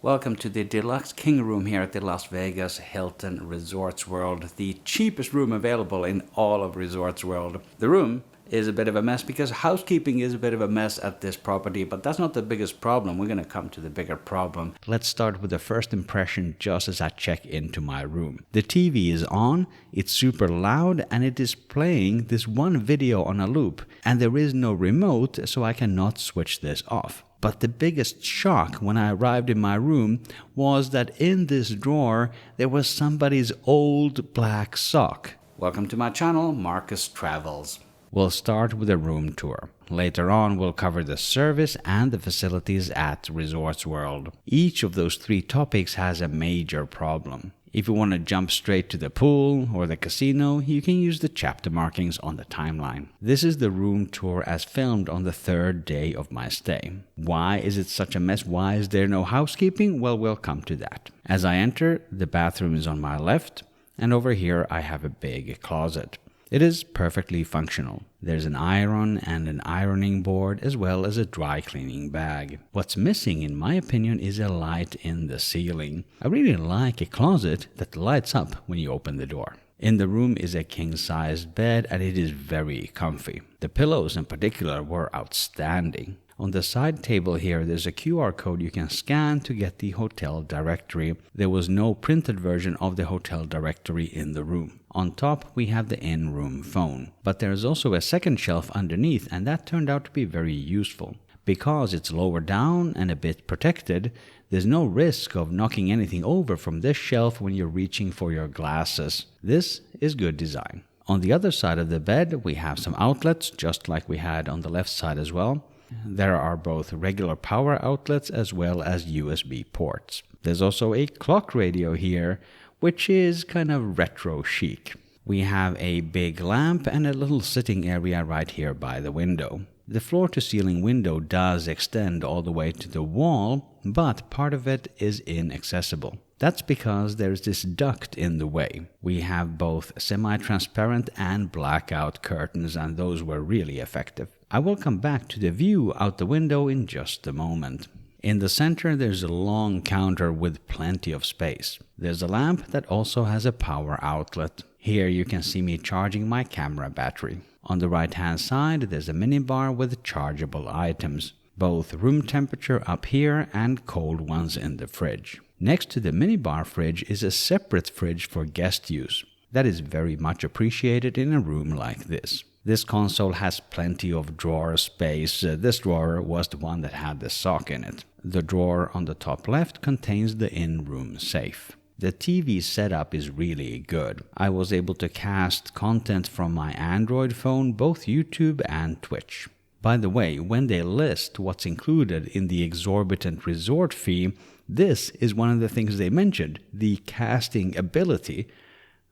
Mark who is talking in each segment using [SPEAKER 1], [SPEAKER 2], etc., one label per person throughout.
[SPEAKER 1] Welcome to the Deluxe King room here at the Las Vegas Hilton Resorts World, the cheapest room available in all of Resorts World. The room is a bit of a mess because housekeeping is a bit of a mess at this property, but that's not the biggest problem. We're going to come to the bigger problem. Let's start with the first impression just as I check into my room. The TV is on, it's super loud, and it is playing this one video on a loop, and there is no remote, so I cannot switch this off. But the biggest shock when I arrived in my room was that in this drawer there was somebody's old black sock. Welcome to my channel, Markus Travels. We'll start with a room tour. Later on, we'll cover the service and the facilities at Resorts World. Each of those three topics has a major problem. If you want to jump straight to the pool or the casino, you can use the chapter markings on the timeline. This is the room tour as filmed on the third day of my stay. Why is it such a mess? Why is there no housekeeping? Well, we'll come to that. As I enter, the bathroom is on my left, and over here I have a big closet. It is perfectly functional. There's an iron and an ironing board as well as a dry cleaning bag. What's missing, in my opinion, is a light in the ceiling. I really like a closet that lights up when you open the door. In the room is a king-sized bed and it is very comfy. The pillows in particular were outstanding. On the side table here, there's a QR code you can scan to get the hotel directory. There was no printed version of the hotel directory in the room. On top, we have the in-room phone. But there's also a second shelf underneath, and that turned out to be very useful. Because it's lower down and a bit protected, there's no risk of knocking anything over from this shelf when you're reaching for your glasses. This is good design. On the other side of the bed, we have some outlets, just like we had on the left side as well. There are both regular power outlets as well as USB ports. There's also a clock radio here, which is kind of retro chic. We have a big lamp and a little sitting area right here by the window. The floor-to-ceiling window does extend all the way to the wall, but part of it is inaccessible. That's because there's this duct in the way. We have both semi-transparent and blackout curtains, and those were really effective. I will come back to the view out the window in just a moment. In the center, there's a long counter with plenty of space. There's a lamp that also has a power outlet. Here you can see me charging my camera battery. On the right-hand side, there's a minibar with chargeable items, both room temperature up here and cold ones in the fridge. Next to the minibar fridge is a separate fridge for guest use. That is very much appreciated in a room like this. This console has plenty of drawer space. This drawer was the one that had the sock in it. The drawer on the top left contains the in-room safe. The TV setup is really good. I was able to cast content from my Android phone, both YouTube and Twitch. By the way, when they list what's included in the exorbitant resort fee, this is one of the things they mentioned, the casting ability.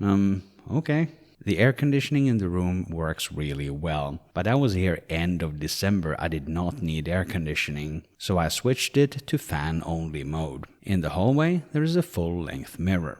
[SPEAKER 1] Okay. The air conditioning in the room works really well, but I was here end of December. I did not need air conditioning, so I switched it to fan-only mode. In the hallway, there is a full-length mirror.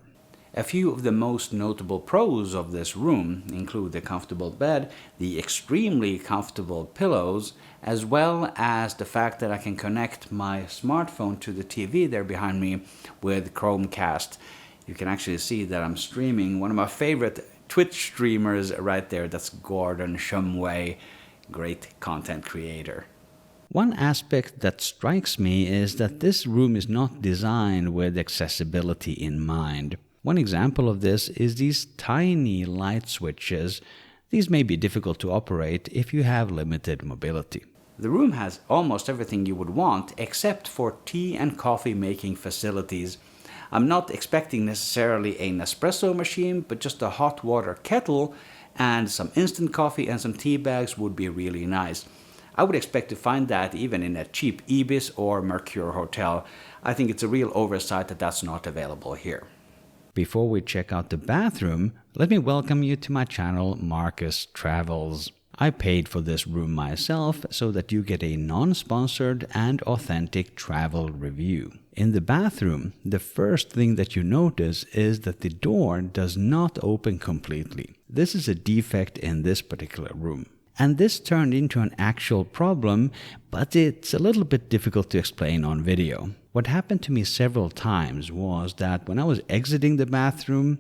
[SPEAKER 1] A few of the most notable pros of this room include the comfortable bed, the extremely comfortable pillows, as well as the fact that I can connect my smartphone to the TV there behind me with Chromecast. You can actually see that I'm streaming one of my favorite Twitch streamers right there. That's Gordon Shumway, great content creator. One aspect that strikes me is that this room is not designed with accessibility in mind. One example of this is these tiny light switches. These may be difficult to operate if you have limited mobility. The room has almost everything you would want except for tea and coffee making facilities. I'm not expecting necessarily an espresso machine, but just a hot water kettle and some instant coffee and some tea bags would be really nice. I would expect to find that even in a cheap Ibis or Mercure hotel. I think it's a real oversight that that's not available here. Before we check out the bathroom, let me welcome you to my channel, Markus Travels. I paid for this room myself so that you get a non-sponsored and authentic travel review. In the bathroom, the first thing that you notice is that the door does not open completely. This is a defect in this particular room. And this turned into an actual problem, but it's a little bit difficult to explain on video. What happened to me several times was that when I was exiting the bathroom,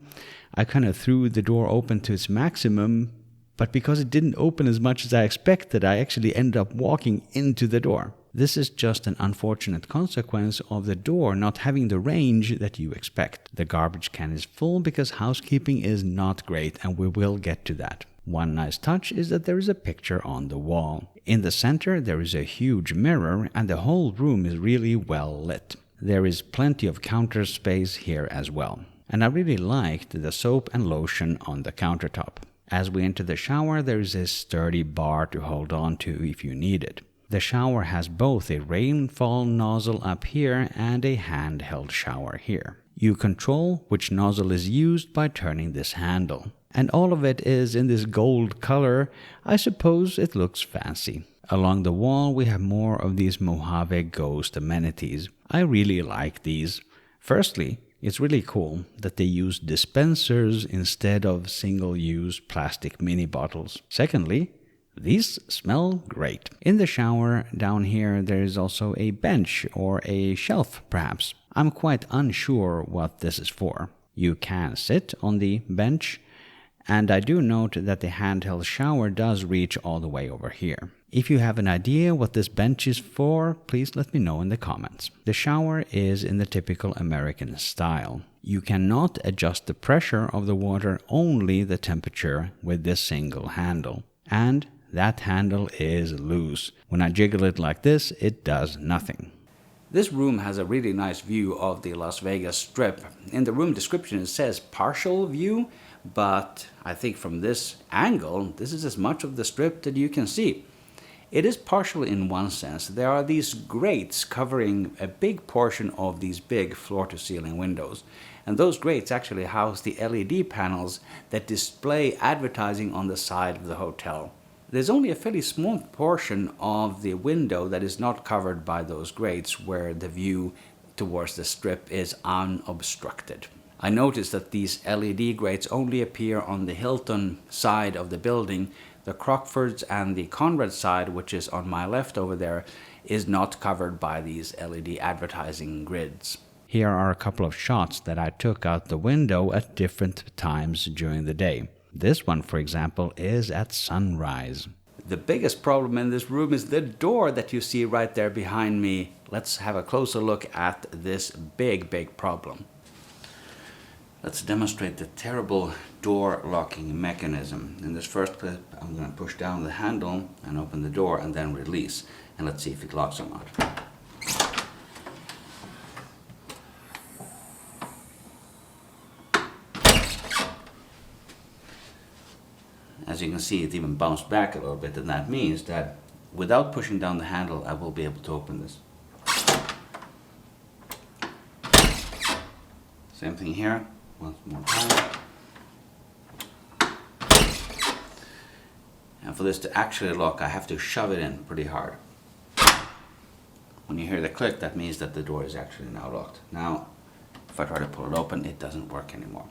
[SPEAKER 1] I kind of threw the door open to its maximum, but because it didn't open as much as I expected, I actually ended up walking into the door. This is just an unfortunate consequence of the door not having the range that you expect. The garbage can is full because housekeeping is not great, and we will get to that. One nice touch is that there is a picture on the wall. In the center there is a huge mirror, and the whole room is really well lit. There is plenty of counter space here as well. And I really liked the soap and lotion on the countertop. As we enter the shower, there is a sturdy bar to hold on to if you need it. The shower has both a rainfall nozzle up here and a handheld shower here. You control which nozzle is used by turning this handle. And all of it is in this gold color. I suppose it looks fancy. Along the wall we have more of these Mojave Ghost amenities. I really like these. Firstly, it's really cool that they use dispensers instead of single-use plastic mini bottles. Secondly, these smell great. In the shower down here there is also a bench or a shelf perhaps. I'm quite unsure what this is for. You can sit on the bench, and I do note that the handheld shower does reach all the way over here. If you have an idea what this bench is for, please let me know in the comments. The shower is in the typical American style. You cannot adjust the pressure of the water, only the temperature with this single handle. And that handle is loose. When I jiggle it like this, it does nothing. This room has a really nice view of the Las Vegas Strip. In the room description it says partial view, but I think from this angle, this is as much of the Strip that you can see. It is partial in one sense. There are these grates covering a big portion of these big floor-to-ceiling windows. And those grates actually house the LED panels that display advertising on the side of the hotel. There's only a fairly small portion of the window that is not covered by those grates, where the view towards the Strip is unobstructed. I noticed that these LED grates only appear on the Hilton side of the building. The Crockford's and the Conrad side, which is on my left over there, is not covered by these LED advertising grids. Here are a couple of shots that I took out the window at different times during the day. This one, for example, is at sunrise. The biggest problem in this room is the door that you see right there behind me. Let's have a closer look at this big problem. Let's demonstrate the terrible door locking mechanism. In this first clip, I'm going to push down the handle and open the door and then release. And let's see if it locks or not. As you can see, it even bounced back a little bit, and that means that without pushing down the handle, I will be able to open this. Same thing here. Once more time. And for this to actually lock, I have to shove it in pretty hard. When you hear the click, that means that the door is actually now locked. Now, if I try to pull it open, it doesn't work anymore.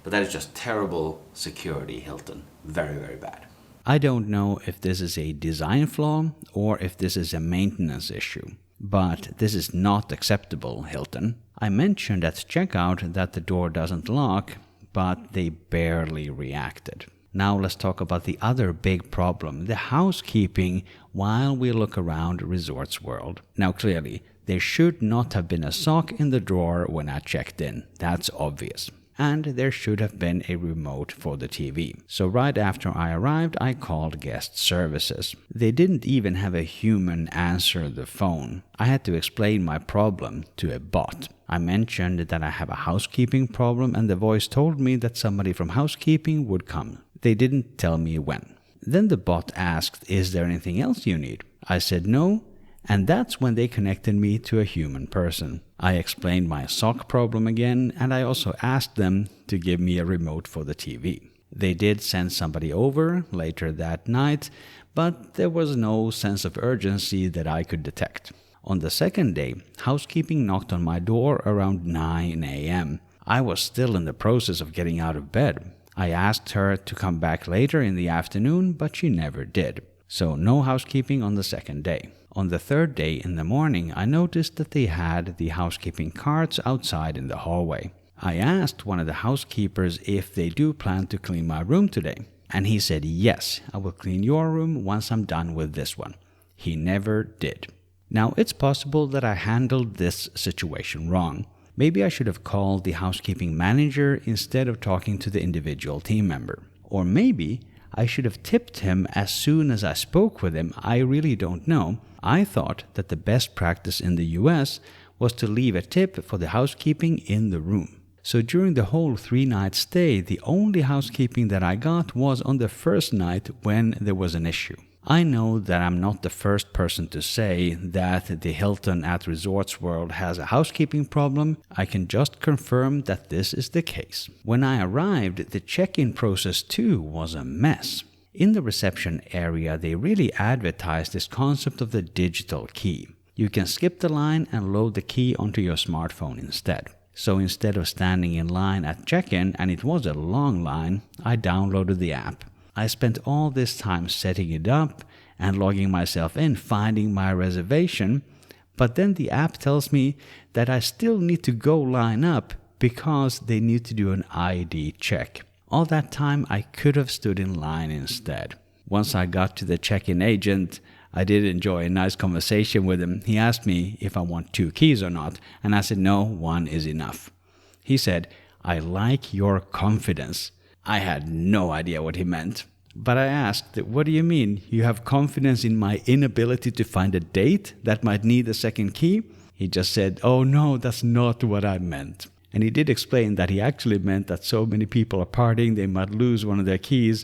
[SPEAKER 1] But that is just terrible security, Hilton. Very, very bad. I don't know if this is a design flaw or if this is a maintenance issue. But this is not acceptable, Hilton. I mentioned at checkout that the door doesn't lock, but they barely reacted. Now let's talk about the other big problem, the housekeeping, while we look around Resorts World. Now clearly, there should not have been a sock in the drawer when I checked in. That's obvious. And there should have been a remote for the TV. So right after I arrived, I called guest services. They didn't even have a human answer the phone. I had to explain my problem to a bot. I mentioned that I have a housekeeping problem, and the voice told me that somebody from housekeeping would come. They didn't tell me when. Then the bot asked, "Is there anything else you need?" I said no. And that's when they connected me to a human person. I explained my sock problem again, and I also asked them to give me a remote for the TV. They did send somebody over later that night, but there was no sense of urgency that I could detect. On the second day, housekeeping knocked on my door around 9 a.m. I was still in the process of getting out of bed. I asked her to come back later in the afternoon, but she never did. So no housekeeping on the second day. On the third day in the morning, I noticed that they had the housekeeping carts outside in the hallway. I asked one of the housekeepers if they do plan to clean my room today. And he said, yes, I will clean your room once I'm done with this one. He never did. Now, it's possible that I handled this situation wrong. Maybe I should have called the housekeeping manager instead of talking to the individual team member. Or maybe I should have tipped him as soon as I spoke with him. I really don't know. I thought that the best practice in the US was to leave a tip for the housekeeping in the room. So during the whole 3-night stay, the only housekeeping that I got was on the first night when there was an issue. I know that I'm not the first person to say that the Hilton at Resorts World has a housekeeping problem. I can just confirm that this is the case. When I arrived, the check-in process too was a mess. In the reception area, they really advertised this concept of the digital key. You can skip the line and load the key onto your smartphone instead. So instead of standing in line at check-in, and it was a long line, I downloaded the app. I spent all this time setting it up and logging myself in, finding my reservation, but then the app tells me that I still need to go line up because they need to do an ID check. All that time I could have stood in line instead. Once I got to the check-in agent, I did enjoy a nice conversation with him. He asked me if I want 2 keys or not, and I said no, 1 is enough. He said, I like your confidence. I had no idea what he meant. But I asked, what do you mean? You have confidence in my inability to find a date that might need a second key? He just said, oh no, that's not what I meant. And he did explain that he actually meant that so many people are partying, they might lose one of their keys.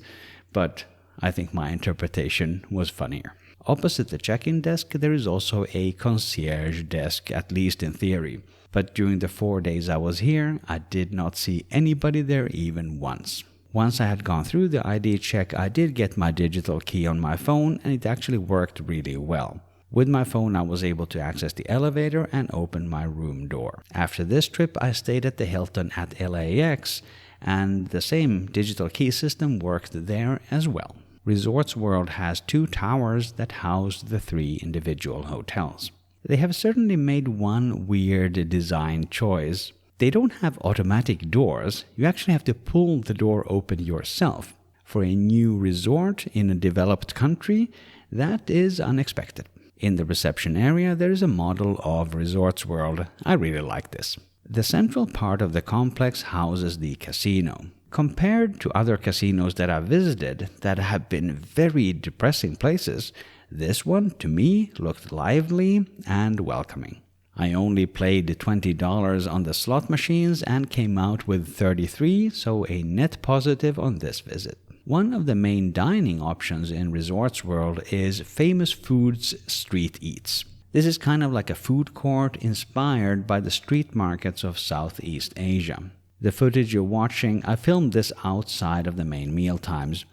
[SPEAKER 1] But I think my interpretation was funnier. Opposite the check-in desk, there is also a concierge desk, at least in theory. But during the 4 days I was here, I did not see anybody there even once. Once I had gone through the ID check, I did get my digital key on my phone, and it actually worked really well. With my phone, I was able to access the elevator and open my room door. After this trip, I stayed at the Hilton at LAX, and the same digital key system worked there as well. Resorts World has 2 towers that house the 3 individual hotels. They have certainly made one weird design choice. They don't have automatic doors. You actually have to pull the door open yourself. For a new resort in a developed country, that is unexpected. In the reception area, there is a model of Resorts World. I really like this. The central part of the complex houses the casino. Compared to other casinos that I've visited that have been very depressing places, this one, to me, looked lively and welcoming. I only played $20 on the slot machines and came out with $33, so a net positive on this visit. One of the main dining options in Resorts World is Famous Foods Street Eats. This is kind of like a food court inspired by the street markets of Southeast Asia. The footage you're watching, I filmed this outside of the main meal times.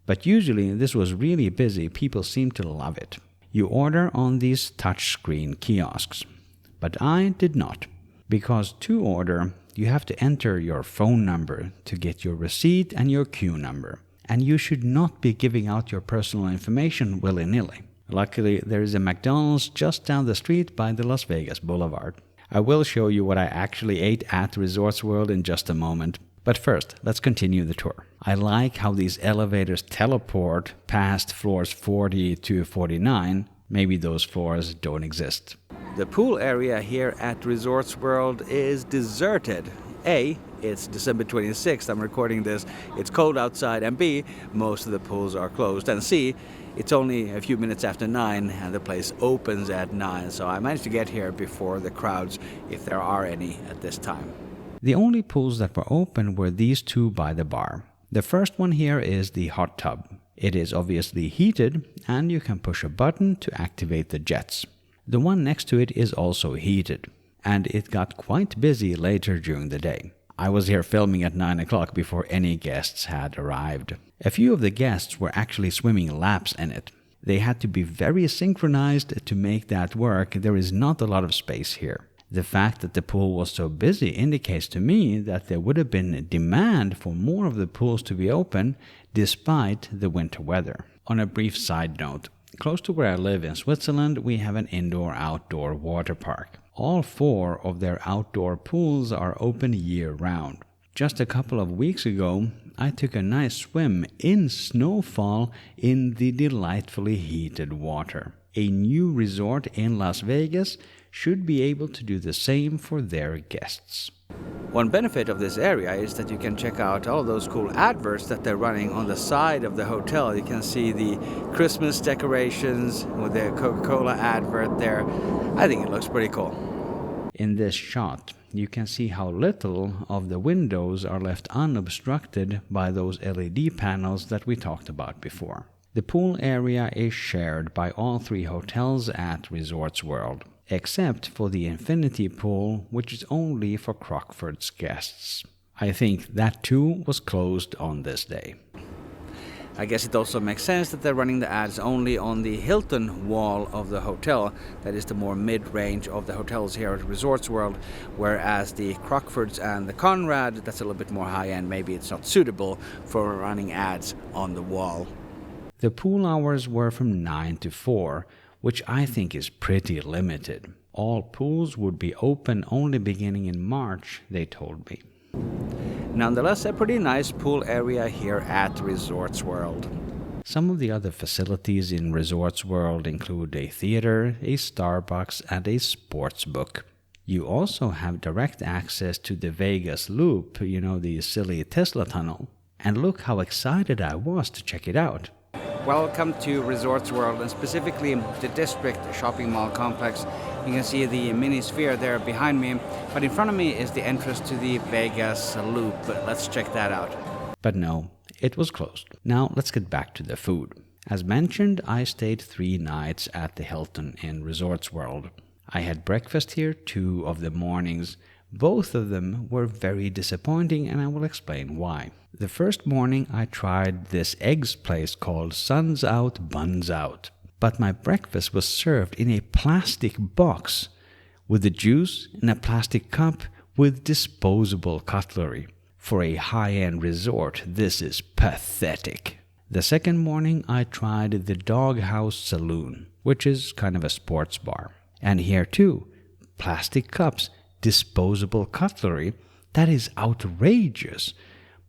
[SPEAKER 1] But usually this was really busy, people seem to love it. You order on these touchscreen kiosks. But I did not. Because to order, you have to enter your phone number to get your receipt and your queue number. And you should not be giving out your personal information willy-nilly. Luckily, there is a McDonald's just down the street by the Las Vegas Boulevard. I will show you what I actually ate at Resorts World in just a moment. But first, let's continue the tour. I like how these elevators teleport past floors 40 to 49. Maybe those floors don't exist. The pool area here at Resorts World is deserted. A, it's December 26th, I'm recording this, it's cold outside, and B, most of the pools are closed, and C, it's only a few minutes after 9 and the place opens at 9, so I managed to get here before the crowds, if there are any at this time. The only pools that were open were these 2 by the bar. The first one here is the hot tub. It is obviously heated, and you can push a button to activate the jets. The one next to it is also heated, and it got quite busy later during the day. I was here filming at 9 o'clock before any guests had arrived. A few of the guests were actually swimming laps in it. They had to be very synchronized to make that work. There is not a lot of space here. The fact that the pool was so busy indicates to me that there would have been demand for more of the pools to be open despite the winter weather. On a brief side note, close to where I live in Switzerland, we have an indoor-outdoor water park. All 4 of their outdoor pools are open year-round. Just a couple of weeks ago, I took a nice swim in snowfall in the delightfully heated water. A new resort in Las Vegas should be able to do the same for their guests. One benefit of this area is that you can check out all those cool adverts that they're running on the side of the hotel. You can see the Christmas decorations with the Coca-Cola advert there. I think it looks pretty cool. In this shot, you can see how little of the windows are left unobstructed by those LED panels that we talked about before. The pool area is shared by all 3 hotels at Resorts World, except for the infinity pool, which is only for Crockford's guests. I think that too was closed on this day. I guess it also makes sense that they're running the ads only on the Hilton wall of the hotel, that is the more mid-range of the hotels here at Resorts World, whereas the Crockfords and the Conrad, that's a little bit more high-end, maybe it's not suitable for running ads on the wall. The pool hours were from 9 to 4, which I think is pretty limited. All pools would be open only beginning in March, they told me. Nonetheless, a pretty nice pool area here at Resorts World. Some of the other facilities in Resorts World include a theater, a Starbucks, and a sports book. You also have direct access to the Vegas Loop, you know, the silly Tesla tunnel. And look how excited I was to check it out. Welcome to Resorts World, and specifically the District shopping mall complex. You can see the mini sphere there behind me, but in front of me is the entrance to the Vegas Loop. Let's check that out. But no, it was closed. Now let's get back to the food. As mentioned, I stayed 3 nights at the Hilton in Resorts World. I had breakfast here 2 of the mornings. Both of them were very disappointing, and I will explain why. The first morning I tried this eggs place called Suns Out, Buns Out. But my breakfast was served in a plastic box with the juice in a plastic cup with disposable cutlery. For a high-end resort, this is pathetic. The second morning I tried the Doghouse Saloon, which is kind of a sports bar. And here too, plastic cups, disposable cutlery, that is outrageous,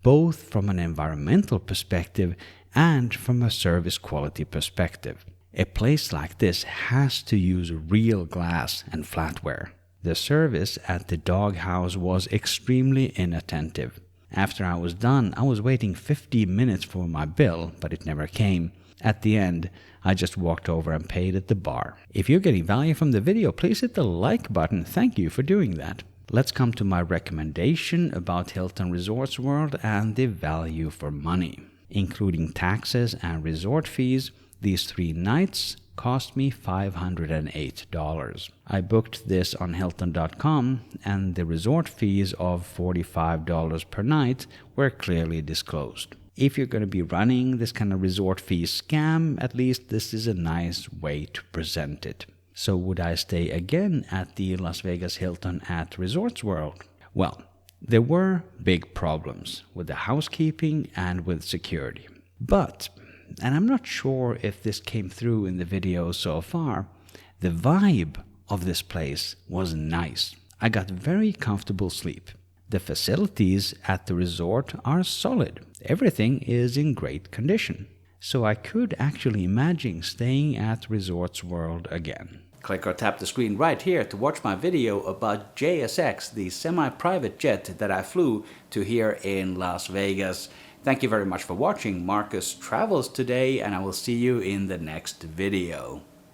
[SPEAKER 1] both from an environmental perspective and from a service quality perspective. A place like this has to use real glass and flatware. The service at the Doghouse was extremely inattentive. After I was done, I was waiting 15 minutes for my bill, but it never came. At the end, I just walked over and paid at the bar. If you're getting value from the video, please hit the like button. Thank you for doing that. Let's come to my recommendation about Hilton Resorts World and the value for money. Including taxes and resort fees, these 3 nights cost me $508. I booked this on Hilton.com, and the resort fees of $45 per night were clearly disclosed. If you're going to be running this kind of resort fee scam, at least this is a nice way to present it. So would I stay again at the Las Vegas Hilton at Resorts World? Well, there were big problems with the housekeeping and with security. But, and I'm not sure if this came through in the video so far, the vibe of this place was nice. I got very comfortable sleep. The facilities at the resort are solid. Everything is in great condition. So I could actually imagine staying at Resorts World again. Click or tap the screen right here to watch my video about JSX, the semi-private jet that I flew to here in Las Vegas. Thank you very much for watching. Markus travels today, and I will see you in the next video.